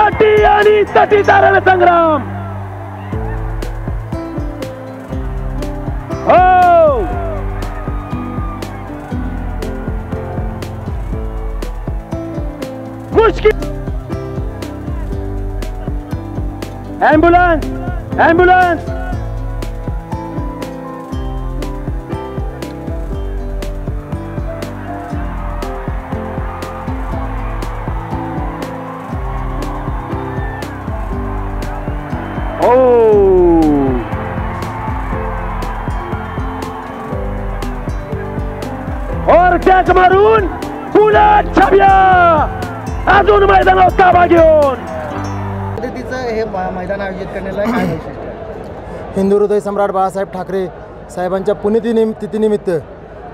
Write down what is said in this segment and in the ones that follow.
अटी आणि तटीदाराने संग्राम. हो मुश्किल. Ambulance ambulance. और टॅक मारून बुलेट छाप्या अजून मैदानावर ताबा घेऊन. पद्धतीचं हे मैदान आयोजित करण्याला काय वैशिष्ट्य आहे? हिंदू हृदय सम्राट बाळासाहेब ठाकरे साहेबांच्या पुण्यतिथीनिमित्त,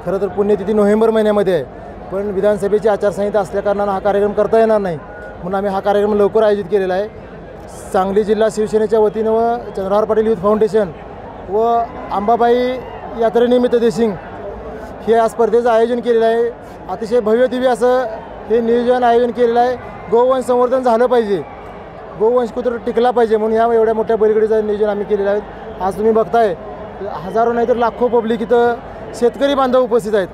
खरं तर पुण्यतिथी नोव्हेंबर महिन्यामध्ये आहे, पण विधानसभेची आचारसंहिता असल्याकारणानं हा कार्यक्रम करता येणार नाही, म्हणून आम्ही हा कार्यक्रम लवकर आयोजित केलेला आहे. सांगली जिल्हा शिवसेनेच्या वतीनं व चंद्रहार पाटील युथ फाउंडेशन व अंबाबाई यात्रेनिमित्त देशिंग हे या स्पर्धेचं आयोजन केलेलं आहे. अतिशय भव्यदिव्य असं हे नियोजन आयोजन केलेलं आहे. गोवंश संवर्धन झालं पाहिजे, गोवंश कुत्र टिकला पाहिजे म्हणून ह्या एवढ्या मोठ्या बैलगाडीचं नियोजन आम्ही केलेलं आहे. आज तुम्ही बघताय हजारो नाही तर लाखो पब्लिक इथं शेतकरी बांधव उपस्थित आहेत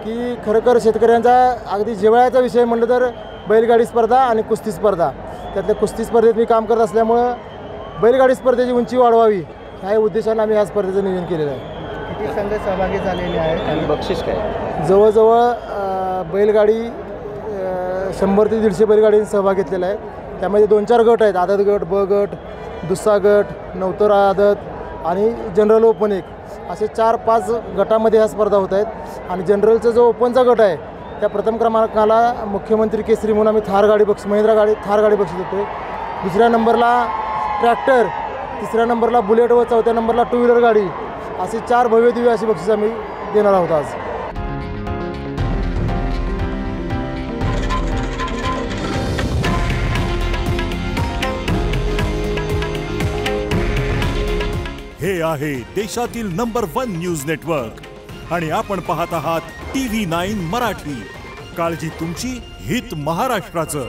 की खरोखर शेतकऱ्यांचा अगदी जिव्हाळ्याचा विषय म्हटलं तर बैलगाडी स्पर्धा आणि कुस्ती स्पर्धा. त्यातल्या कुस्ती स्पर्धेत मी काम करत असल्यामुळं बैलगाडी स्पर्धेची उंची वाढवावी ह्या उद्देशानं आम्ही या स्पर्धेचं नियोजन केलेलं आहे. किती संघ सहभागी झालेले आहेत आणि बक्षीस काय? जवळजवळ बैलगाडी 100 ते 150 बैलगाडींनी सहभाग घेतलेला आहे. त्यामध्ये 2-4 गट आहेत, आदत गट, ब गट, दुसरा गट, नवतर आदत आणि जनरल ओपन एक, असे 4-5 गटामध्ये ह्या स्पर्धा होत आहेत. आणि जनरलचा जो ओपनचा गट आहे त्या प्रथम क्रमांकाला मुख्यमंत्री केसरी म्हणून आम्ही थार गाडी बक्षीस देतो आहे. दुसऱ्या नंबरला ट्रॅक्टर, तिसऱ्या नंबरला बुलेट व चौथ्या नंबरला 2 व्हीलर गाडी, असे 4 भव्यदिव्य अशी बक्षीस आम्ही देणार आहोत आज. हे आहे देशातील नंबर 1 न्यूज नेटवर्क आणि आपण पाहत आहात TV9 मराठी. काळजी तुमची, हित महाराष्ट्राचं.